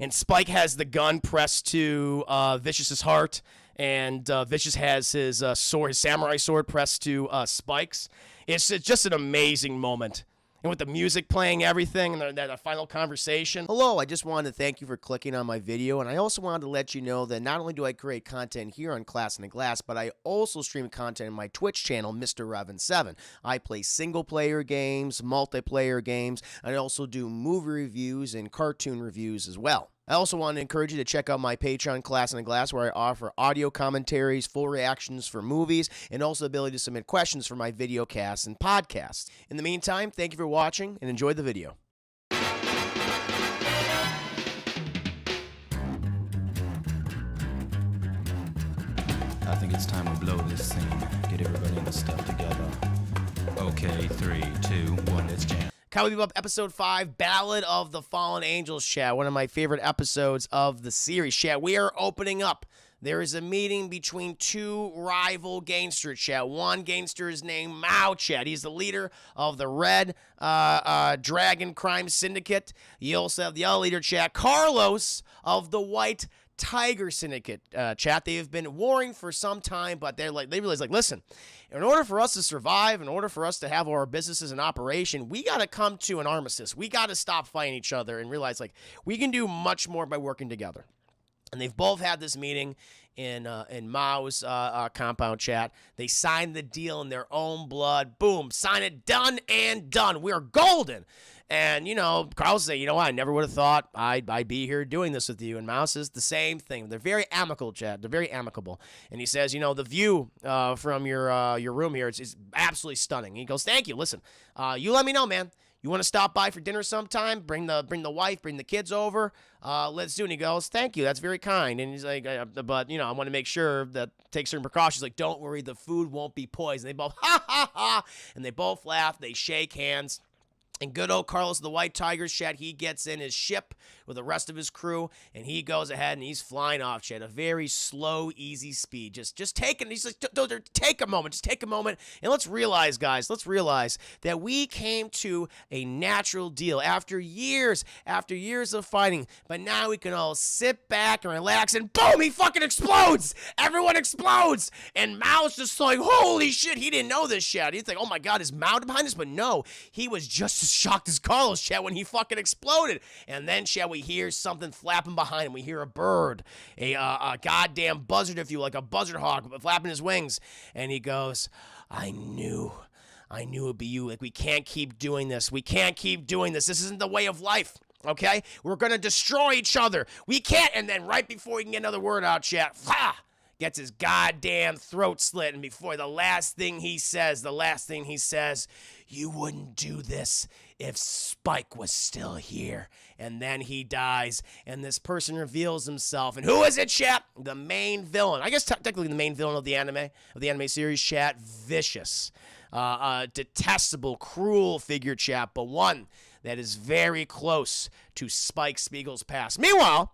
And Spike has the gun pressed to Vicious's heart, and Vicious has his sword, his samurai sword, pressed to Spike's. It's just an amazing moment. And with the music playing, everything, and that final conversation. Hello, I just wanted to thank you for clicking on my video, and I also wanted to let you know that not only do I create content here on Class in the Glass, but I also stream content in my Twitch channel, Mr. Revan7. I play single-player games, multiplayer games, and I also do movie reviews and cartoon reviews as well. I also want to encourage you to check out my Patreon, Class in the Glass, where I offer audio commentaries, full reactions for movies, and also the ability to submit questions for my video casts and podcasts. In the meantime, thank you for watching, and enjoy the video. I think it's time we blow this scene. Get everybody in the stuff together. Okay, 3, 2, 1, let's jam. Cowboy Bebop Episode 5, Ballad of the Fallen Angels, chat. One of my favorite episodes of the series, chat. We are opening up. There is a meeting between two rival gangsters, chat. One gangster is named Mao, chat. He's the leader of the Red Dragon Crime Syndicate. You also have the other leader, chat, Carlos of the White Tiger Syndicate, chat. They have been warring for some time, but they realize, listen, in order for us to survive, in order for us to have our businesses in operation, we got to come to an armistice. We got to stop fighting each other and realize, we can do much more by working together. And they've both had this meeting in Mao's compound, chat. They signed the deal in their own blood. Boom, sign it, done and done. We're golden. And, Carl said, you know what, I never would have thought I'd be here doing this with you. And Mao says the same thing. They're very amicable, chat. They're very amicable. And he says, the view from your room here is absolutely stunning. And he goes, thank you. Listen, you let me know, man. You want to stop by for dinner sometime? Bring the wife, bring the kids over. Let's do it. And he goes, thank you. That's very kind. And he's like, but, I want to make sure that take certain precautions. Like, don't worry, the food won't be poisoned. They both, ha, ha, ha. And they both laugh. They shake hands. And good old Carlos of the White Tigers, chat, he gets in his ship with the rest of his crew, and he goes ahead and he's flying off, chat, a very slow, easy speed. Just taking, he's like, take a moment, just take a moment, and let's realize, guys, that we came to a natural deal after years of fighting, but now we can all sit back and relax, and boom, he fucking explodes! Everyone explodes! And Mao's just like, holy shit, he didn't know this shit. He's like, oh my god, is Mao behind this? But no, he was just as shocked as Carlos, chat, when he fucking exploded. And then, chat, we hear something flapping behind him. We hear a bird, a goddamn buzzard, if you like, a buzzard hawk flapping his wings. And he goes, I knew it'd be you. Like, we can't keep doing this. We can't keep doing this. This isn't the way of life. Okay? We're gonna destroy each other. We can't. And then right before he can get another word out, chat, gets his goddamn throat slit, and before the last thing he says, you wouldn't do this if Spike was still here. And then he dies, and this person reveals himself. And who is it, chat? The main villain. I guess technically the main villain of the anime series, chat, Vicious. A detestable, cruel figure, chat, but one that is very close to Spike Spiegel's past. Meanwhile,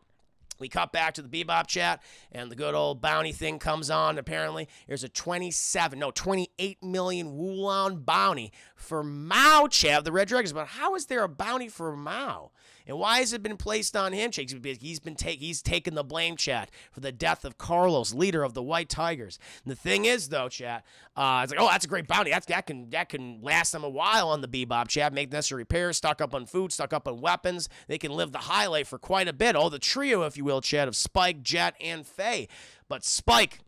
we cut back to the Bebop chat, and the good old bounty thing comes on. Apparently, there's a 28 million Wulon bounty for Mao, chat, the Red Dragons. But how is there a bounty for Mao? And why has it been placed on him, chat? He's taken the blame, chat, for the death of Carlos, leader of the White Tigers. And the thing is, though, chat, it's like, oh, that's a great bounty. That can last them a while on the Bebop, chat. Make necessary repairs, stock up on food, stock up on weapons. They can live the high life for quite a bit. Oh, the trio, if you will, chat, of Spike, Jet, and Faye. But Spike,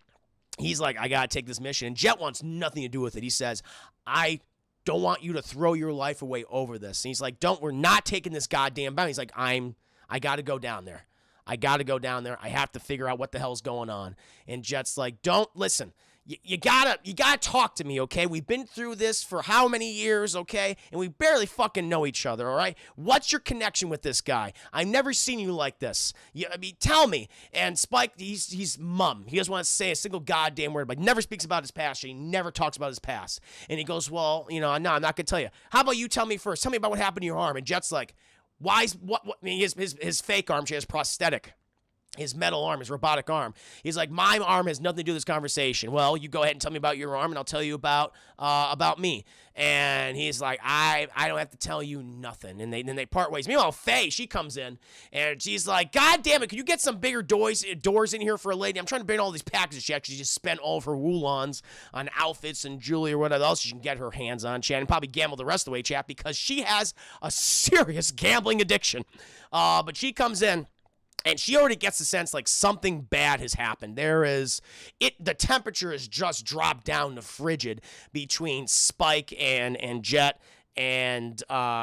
he's like, I gotta take this mission. And Jet wants nothing to do with it. He says, I don't want you to throw your life away over this. And he's like, we're not taking this goddamn bounty. He's like, I gotta go down there. I have to figure out what the hell's going on. And Jet's like, don't listen. You gotta talk to me, okay? We've been through this for how many years, okay? And we barely fucking know each other, all right? What's your connection with this guy? I've never seen you like this. Tell me. And Spike, he's mum. He doesn't want to say a single goddamn word, but never speaks about his past. He never talks about his past. And he goes, well, no, I'm not gonna tell you. How about you tell me first? Tell me about what happened to your arm. And Jet's like, his fake arm, she has prosthetic. his metal arm, his robotic arm. He's like, my arm has nothing to do with this conversation. Well, you go ahead and tell me about your arm, and I'll tell you about me. And he's like, I don't have to tell you nothing. And then they part ways. Meanwhile, Faye, she comes in, and she's like, God damn it, can you get some bigger doors in here for a lady? I'm trying to bring all these packages. She actually just spent all of her woolons on outfits and jewelry or whatever else she can get her hands on, chat, and probably gamble the rest of the way, chat, because she has a serious gambling addiction. But she comes in, and she already gets the sense like something bad has happened. The temperature has just dropped down to frigid between Spike and Jet. And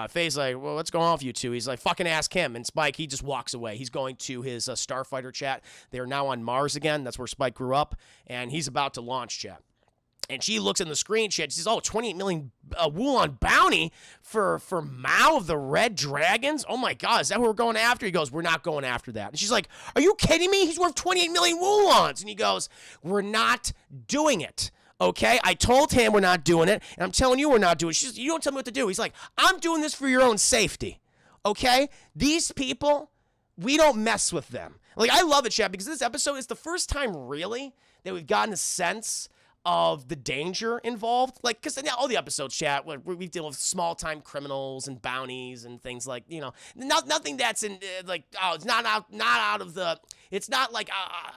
Faye's like, well, what's going on with you two? He's like, fucking ask him. And Spike, he just walks away. He's going to his Starfighter, chat. They're now on Mars again. That's where Spike grew up. And he's about to launch, chat. And she looks in the screen, she says, 28 million Wulon bounty for Mao of the Red Dragons? Oh my God, is that who we're going after? He goes, we're not going after that. And she's like, are you kidding me? He's worth 28 million Wulons. And he goes, we're not doing it. Okay, I told him we're not doing it, and I'm telling you we're not doing it. She's, you don't tell me what to do. He's like, I'm doing this for your own safety. Okay? These people, we don't mess with them. Like, I love it, chat, because this episode is the first time, really, that we've gotten a sense of the danger involved. Like, because all the episodes, chat, where we deal with small-time criminals and bounties and things like, nothing that's in, it's not out of the, it's not like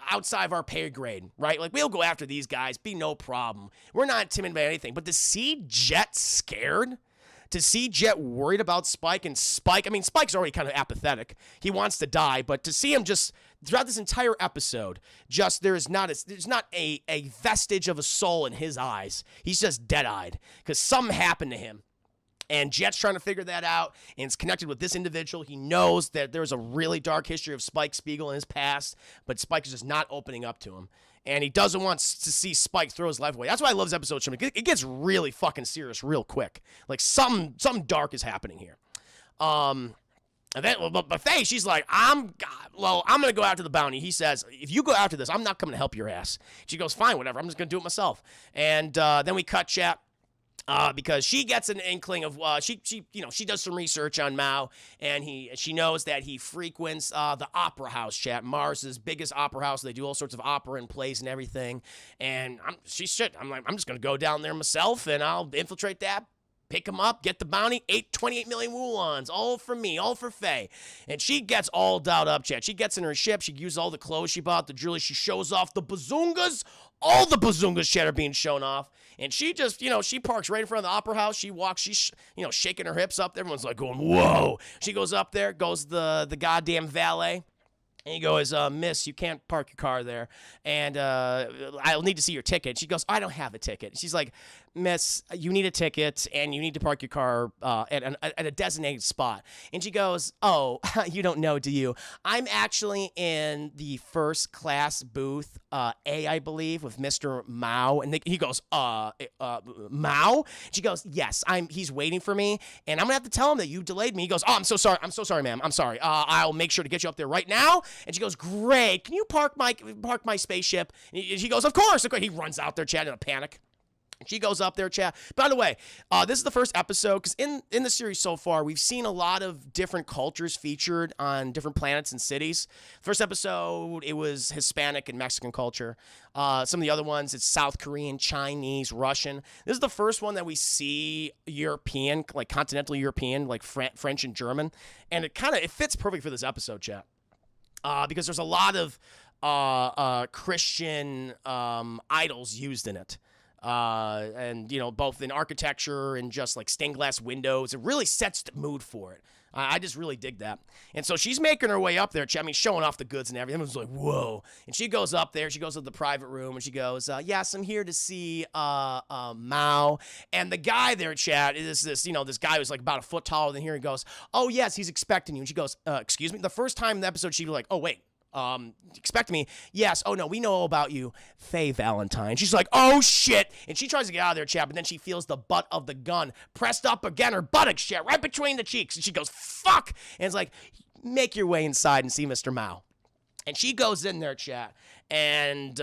outside of our pay grade, right? Like, we'll go after these guys, be no problem. We're not intimidated by anything. But to see Jet scared, to see Jet worried about Spike, and Spike's already kind of apathetic. He wants to die, but to see him just throughout this entire episode, just there's not a vestige of a soul in his eyes. He's just dead-eyed because something happened to him. And Jet's trying to figure that out, and it's connected with this individual. He knows that there's a really dark history of Spike Spiegel in his past, but Spike is just not opening up to him. And he doesn't want to see Spike throw his life away. That's why I love this episode. It gets really fucking serious real quick. Like, something dark is happening here. And then, but Faye, she's like, I'm going to go after the bounty. He says, if you go after this, I'm not coming to help your ass. She goes, fine, whatever. I'm just going to do it myself. And then we cut, chat. Because she gets an inkling of she does some research on Mao, and she knows that he frequents the opera house, chat, Mars's biggest opera house. They do all sorts of opera and plays and everything. And I'm like, I'm just gonna go down there myself, and I'll infiltrate that, pick him up, get the bounty, 28 million Wulons, all for me, all for Faye. And she gets all dialed up, chat. She gets in her ship, she uses all the clothes she bought, the jewelry, she shows off the bazungas. All the bazungas, chat, are being shown off. And she just, she parks right in front of the opera house. She walks, she's, shaking her hips up. Everyone's like going, whoa. She goes up there, goes the goddamn valet. And he goes, miss, you can't park your car there. And I'll need to see your ticket. She goes, I don't have a ticket. She's like, miss, you need a ticket, and you need to park your car at a designated spot. And she goes, oh, you don't know, do you? I'm actually in the first class booth, A, I believe, with Mr. Mao. And he goes, Mao? She goes, yes, he's waiting for me, and I'm going to have to tell him that you delayed me. He goes, oh, I'm so sorry, ma'am. I'm sorry. I'll make sure to get you up there right now. And she goes, great. Can you park my spaceship? And he goes, of course. He runs out there, chat, in a panic. She goes up there, chat. By the way, this is the first episode, because in the series so far, we've seen a lot of different cultures featured on different planets and cities. First episode, it was Hispanic and Mexican culture. Some of the other ones, it's South Korean, Chinese, Russian. This is the first one that we see European, like continental European, like French and German. And it fits perfectly for this episode, chat. Because there's a lot of Christian idols used in it. And both in architecture and just like stained glass windows. It really sets the mood for it. I just really dig that. And so she's making her way up there, showing off the goods and everything. Everyone's like, whoa. And she goes up there. She goes to the private room, and she goes, yes, I'm here to see Mao. And the guy there, chat, is this guy who's like about a foot taller than here. He goes, oh, yes, he's expecting you. And she goes, excuse me? The first time in the episode, she'd be like, oh, wait. Expect me? Yes. Oh no, we know all about you, Faye Valentine. She's like, oh shit, and she tries to get out of there, chat, but then she feels the butt of the gun pressed up again her buttocks, chat, right between the cheeks, and she goes, fuck, and it's like, make your way inside and see Mr. Mao. And she goes in there, chat, and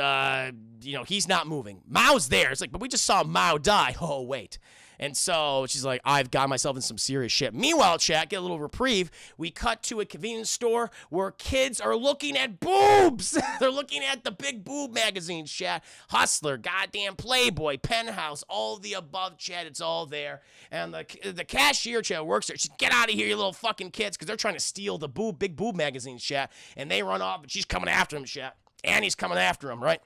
he's not moving. Mao's there. It's like, but we just saw Mao die. Oh wait. And so she's like, I've got myself in some serious shit. Meanwhile, chat, get a little reprieve. We cut to a convenience store where kids are looking at boobs. They're looking at the big boob magazines, chat. Hustler, goddamn Playboy, Penthouse, all the above, chat. It's all there. And the cashier, chat, works there. She's, get out of here, you little fucking kids, because they're trying to steal the big boob magazines, chat. And they run off, and she's coming after them, chat. Annie's coming after him, right?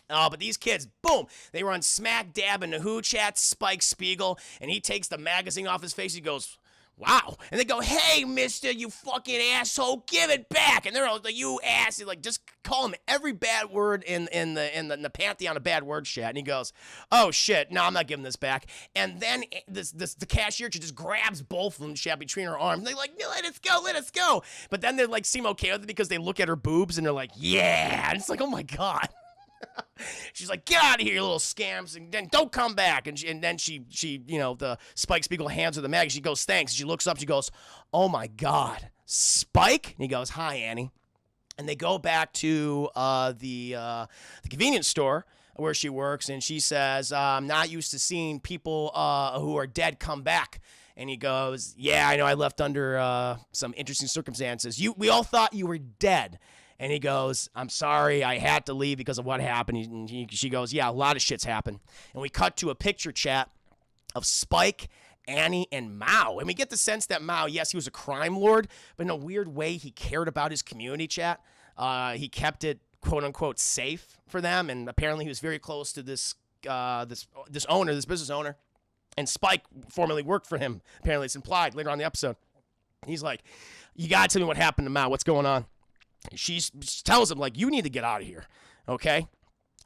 But these kids, boom, they run smack dab into who, chat? Spike Spiegel, and he takes the magazine off his face. He goes, wow. And they go, hey, mister, you fucking asshole, give it back. And they're all like, you ass. Like, just call him every bad word in the pantheon of bad words, chat. And he goes, oh, shit, no, I'm not giving this back. And then the cashier just grabs both of them, chat, between her arms. And they're like, no, let us go. But then they, like, seem okay with it because they look at her boobs, and they're like, yeah. And it's like, oh, my God. She's like, get out of here, you little scams, and then don't come back. And then she, you know, the Spike Spiegel hands her the mag. She goes, thanks. She looks up. She goes, oh my God, Spike? And he goes, hi, Annie. And they go back to the convenience store where she works, and she says, I'm not used to seeing people who are dead come back. And he goes, yeah, I know, I left under some interesting circumstances. We all thought you were dead. And he goes, I'm sorry, I had to leave because of what happened. And she goes, yeah, a lot of shit's happened. And we cut to a picture, chat, of Spike, Annie, and Mao. And we get the sense that Mao, yes, he was a crime lord, but in a weird way, he cared about his community, chat. He kept it, quote unquote, safe for them. And apparently he was very close to this business owner. And Spike formerly worked for him. Apparently it's implied later on in the episode. He's like, you got to tell me what happened to Mao. What's going on? She tells him, like, you need to get out of here, okay?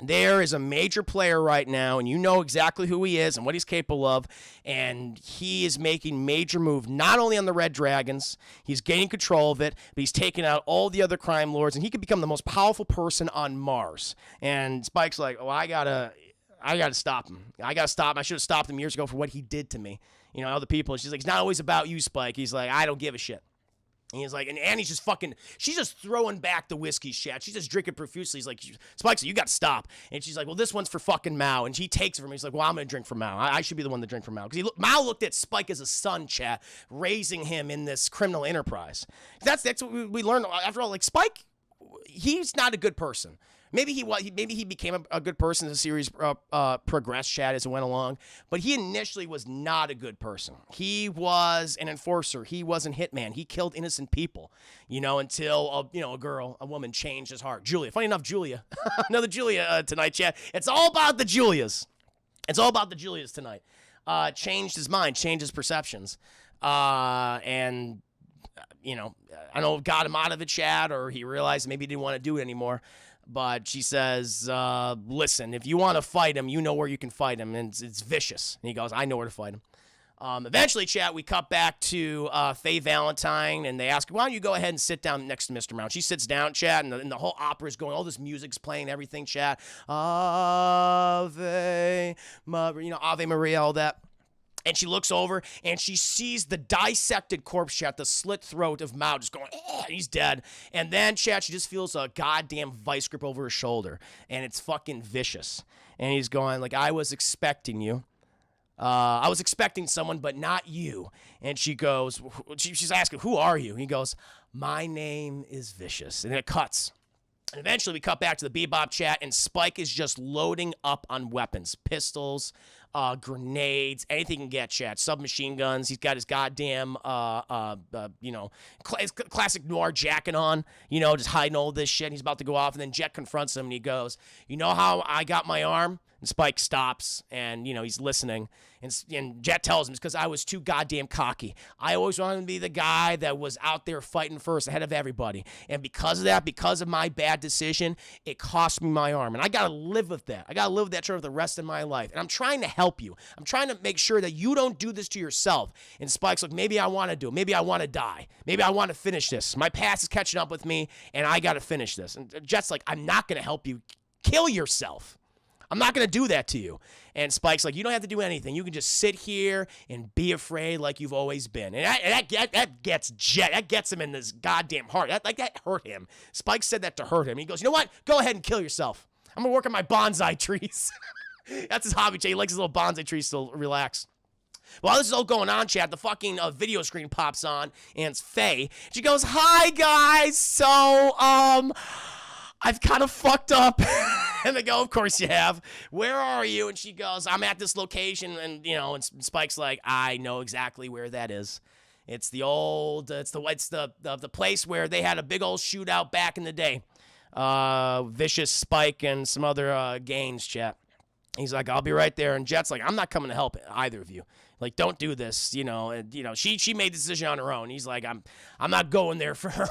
There is a major player right now, and you know exactly who he is and what he's capable of, and he is making major moves, not only on the Red Dragons, he's gaining control of it, but he's taking out all the other crime lords, and he could become the most powerful person on Mars. And Spike's like, oh, I gotta stop him. I should have stopped him years ago for what he did to me. You know, other people. And she's like, it's not always about you, Spike. He's like, I don't give a shit. And he's like, and Annie's just she's just throwing back the whiskey, chat. She's just drinking profusely. He's like, Spike, you got to stop. And she's like, well, this one's for fucking Mao. And he takes it from me. He's like, well, I'm going to drink for Mao. I should be the one to drink for Mao. Because Mao looked at Spike as a son, chat, raising him in this criminal enterprise. That's what we learned. After all, like, Spike, he's not a good person. Maybe he became a good person as the series progressed, chat, as it went along. But he initially was not a good person. He was an enforcer. He was a hitman. He killed innocent people, you know, until a woman changed his heart. Julia. Funny enough, Julia. Another Julia tonight, chat. It's all about the Julias. It's all about the Julias tonight. Changed his mind, changed his perceptions, and you know, I don't know if got him out of it, chat, or he realized maybe he didn't want to do it anymore. But she says, listen, if you want to fight him, you know where you can fight him. And it's vicious. And he goes, I know where to fight him. Eventually, chat, we cut back to Faye Valentine, and they ask, why don't you go ahead and sit down next to Mr. Mount? She sits down, chat, and the whole opera is going, all this music's playing, everything, chat. Ave Maria, all that. And she looks over, and she sees the dissected corpse, chat, the slit throat of Mao just going, he's dead. And then, chat, she just feels a goddamn vice grip over her shoulder, and it's fucking vicious. And he's going, like, I was expecting you. I was expecting someone, but not you. And she goes, she's asking, who are you? And he goes, my name is Vicious. And then it cuts. And eventually we cut back to the Bebop, chat, and Spike is just loading up on weapons, pistols, grenades, anything he can get, chat, submachine guns. He's got his goddamn, classic noir jacket on, you know, just hiding all this shit. He's about to go off, and then Jet confronts him, and he goes, you know how I got my arm? And Spike stops, and, you know, he's listening. And Jet tells him it's because I was too goddamn cocky. I always wanted to be the guy that was out there fighting first, ahead of everybody. And because of that, because of my bad decision, it cost me my arm. And I got to live with that. I got to live with that for the rest of my life. And I'm trying to help you. I'm trying to make sure that you don't do this to yourself. And Spike's like, maybe I want to do it. Maybe I want to die. Maybe I want to finish this. My past is catching up with me, and I got to finish this. And Jet's like, I'm not going to help you. Kill yourself. I'm not going to do that to you. And Spike's like, you don't have to do anything. You can just sit here and be afraid like you've always been. And that gets Jet. That gets him in this goddamn heart. That hurt him. Spike said that to hurt him. He goes, you know what? Go ahead and kill yourself. I'm going to work on my bonsai trees. That's his hobby, Jay. He likes his little bonsai trees to relax. While this is all going on, chat, the fucking video screen pops on, and it's Faye. She goes, "Hi, guys. So, I've kind of fucked up." And they go, "Of course you have. Where are you?" And she goes, "I'm at this location." And, and Spike's like, "I know exactly where that is. It's the old, it's the place where they had a big old shootout back in the day. Vicious, Spike, and some other gangs, chat." He's like, "I'll be right there." And Jet's like, "I'm not coming to help either of you. Like, don't do this." And, she made the decision on her own. He's like, I'm not going there for her.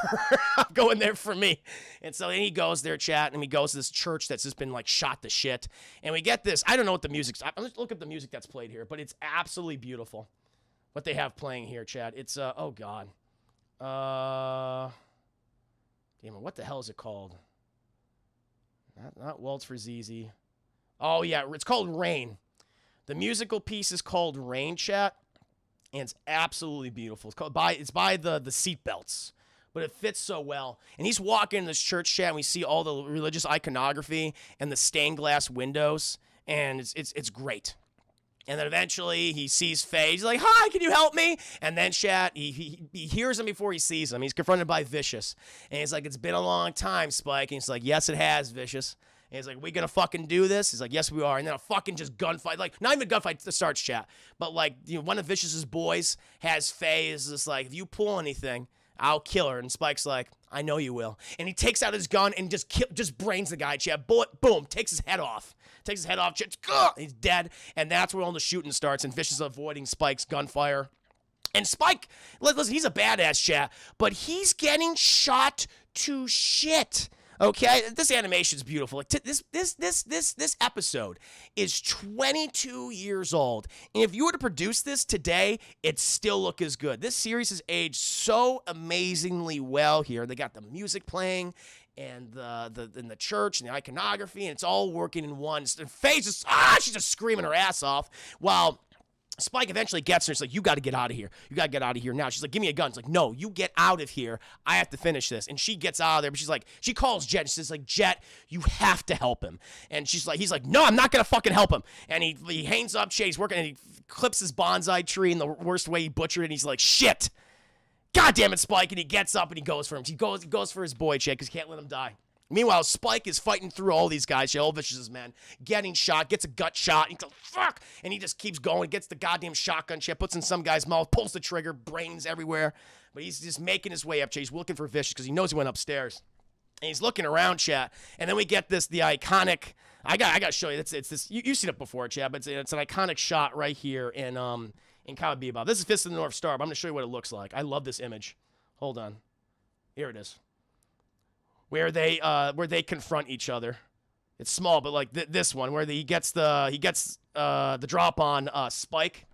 I'm going there for me. And so then he goes there, chat, and he goes to this church that's just been, like, shot to shit. And we get this. I don't know what the music's. Let's look at the music that's played here, but it's absolutely beautiful what they have playing here, chat. It's, oh, God. Damn it, what the hell is it called? Not Waltz for ZZ. Oh, yeah, it's called Rain. The musical piece is called Rain, chat, and it's absolutely beautiful. It's by the Seatbelts, but it fits so well. And he's walking in this church, chat, and we see all the religious iconography and the stained glass windows, and it's great. And then eventually he sees Faye. He's like, "Hi, can you help me?" And then, chat, he hears him before he sees him. He's confronted by Vicious. And he's like, "It's been a long time, Spike." And he's like, "Yes, it has, Vicious." And he's like, "We gonna fucking do this?" He's like, "Yes, we are." And then a fucking just gunfight. Like, not even a gunfight starts, chat. But, like, one of Vicious's boys has Faye is just like, "If you pull anything, I'll kill her." And Spike's like, "I know you will." And he takes out his gun and just brains the guy, chat. Bullet, boom, takes his head off. Takes his head off, he's dead, and that's where all the shooting starts, and Vicious avoiding Spike's gunfire. And Spike, listen, he's a badass, chat, but he's getting shot to shit. Okay, this animation is beautiful. Like, this episode is 22 years old, and if you were to produce this today, it'd still look as good. This series has aged so amazingly well here. They got the music playing, and the church and the iconography, and it's all working in one. And Faye's just, she's just screaming her ass off, while Spike eventually gets her. It's like, "You got to get out of here. You got to get out of here now." She's like, "Give me a gun." It's like, "No, you get out of here. I have to finish this." And she gets out of there, but she's like, she calls Jet. And she's like, "Jet, you have to help him." And he's like, "No, I'm not going to fucking help him." And he hangs up, he's working, and he clips his bonsai tree in the worst way he butchered it. And he's like, "Shit. God damn it, Spike." And he gets up and he goes for him. He goes for his boy, Jake, because he can't let him die. Meanwhile, Spike is fighting through all these guys, all Vicious's men, getting shot, gets a gut shot, and he goes, "Fuck!" And he just keeps going, gets the goddamn shotgun shit, puts in some guy's mouth, pulls the trigger, brains everywhere. But he's just making his way up, chat. He's looking for Vicious because he knows he went upstairs. And he's looking around, chat. And then we get the iconic, I got to show you, it's this, you've seen it before, chat, but it's an iconic shot right here in Cowboy Bebop. This is Fist of the North Star, but I'm going to show you what it looks like. I love this image. Hold on. Here it is. Where they confront each other. It's small, but like this one, where he gets the drop on Spike,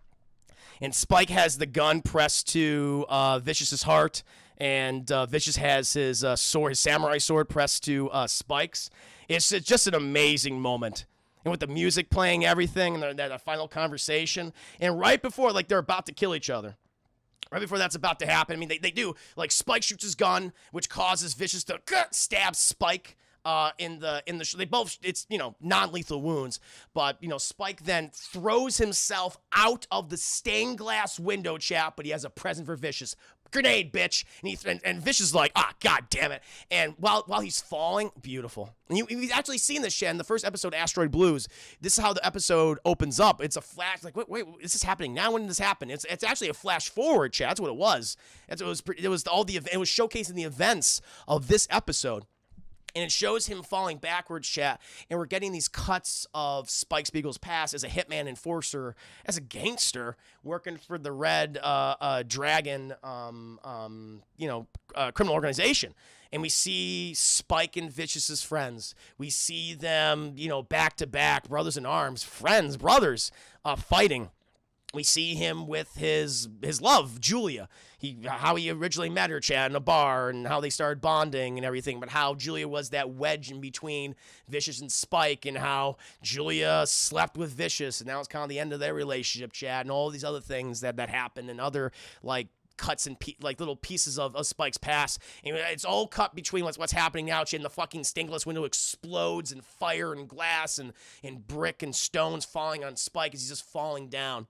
and Spike has the gun pressed to Vicious's heart, and Vicious has his sword, his samurai sword, pressed to Spike's. It's just an amazing moment. And with the music playing, everything, and that final conversation, and right before, like, they're about to kill each other. Right before that's about to happen, I mean, they do, like, Spike shoots his gun, which causes Vicious to stab Spike in the they both, it's, non-lethal wounds, but, Spike then throws himself out of the stained glass window, chat, but he has a present for Vicious. "Grenade, bitch." And Vicious is like, God damn it. And while he's falling, beautiful. And you've actually seen this shit in the first episode, Asteroid Blues. This is how the episode opens up. It's a flash, like, wait, is this happening now? When did this happen? It's actually a flash forward, chat. That's what it was. It was showcasing the events of this episode. And it shows him falling backwards, chat, and we're getting these cuts of Spike Spiegel's past as a hitman enforcer, as a gangster, working for the Red Dragon, criminal organization. And we see Spike and Vicious's friends. We see them, back to back, brothers in arms, friends, brothers, fighting. We see him with his love, Julia. How he originally met her, chat, in a bar, and how they started bonding and everything, but how Julia was that wedge in between Vicious and Spike, and how Julia slept with Vicious, and that was kind of the end of their relationship, chat, and all these other things that happened, and other, like, cuts and little pieces of Spike's past. And it's all cut between what's happening now, chat, and the fucking stained glass window explodes, and fire and glass and brick and stones falling on Spike as he's just falling down.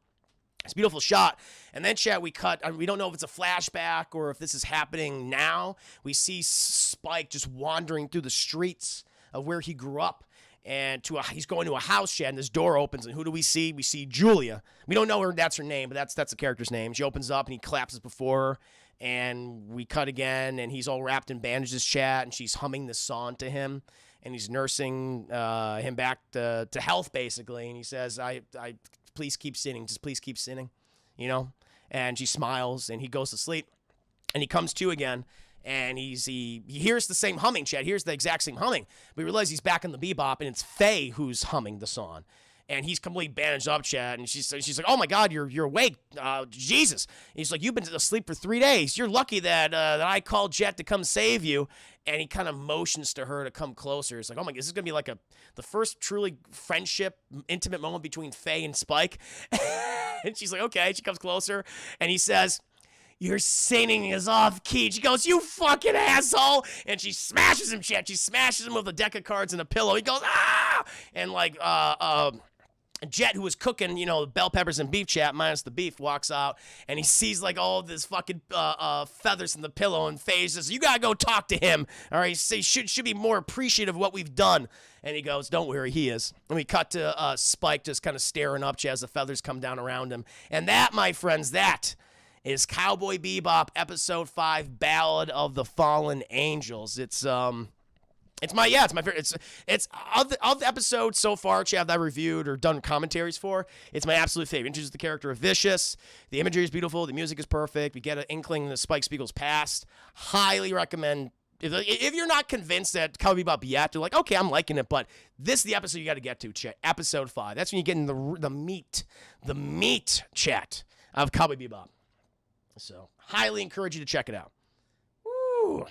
It's a beautiful shot. And then, chat, we cut. We don't know if it's a flashback or if this is happening now. We see Spike just wandering through the streets of where he grew up. And he's going to a house, chat, and this door opens. And who do we see? We see Julia. We don't know that's her name, but that's the character's name. She opens up, and he collapses before her. And we cut again, and he's all wrapped in bandages, chat, and she's humming this song to him. And he's nursing him back to health, basically. And he says, I please keep sinning. Just please keep sinning, you know? And she smiles, and he goes to sleep. And he comes to again, and he hears the same humming, Chad. Hears the exact same humming. But he realizes he's back in the Bebop, and it's Faye who's humming the song. And he's completely bandaged up, Chad. And she's like, oh, my God, you're awake. Jesus. And he's like, you've been asleep for 3 days. You're lucky that I called Jet to come save you. And he kind of motions to her to come closer. It's like, oh, my God, this is going to be like the first truly friendship, intimate moment between Faye and Spike. And she's like, okay. She comes closer. And he says, your singing is off key. She goes, you fucking asshole. And she smashes him, Chad. She smashes him with a deck of cards and a pillow. He goes, ah! And like, Jet, who was cooking, bell peppers and beef, chat, minus the beef, walks out, and he sees, like, all this fucking feathers in the pillow, and Faye says, you gotta go talk to him, all right? He should be more appreciative of what we've done. And he goes, don't worry, he is. And we cut to Spike just kind of staring up, as the feathers come down around him. And that, my friends, that is Cowboy Bebop, Episode 5, Ballad of the Fallen Angels. It's my favorite. It's of the episodes so far, Chad, that I reviewed or done commentaries for. It's my absolute favorite. It introduces the character of Vicious. The imagery is beautiful. The music is perfect. We get an inkling into Spike Spiegel's past. Highly recommend. If you're not convinced that Cowboy Bebop yet, you're like, okay, I'm liking it, but this is the episode you got to get to, chat. Episode 5. That's when you get in the meat, chat, of Cowboy Bebop. So highly encourage you to check it out. Woo.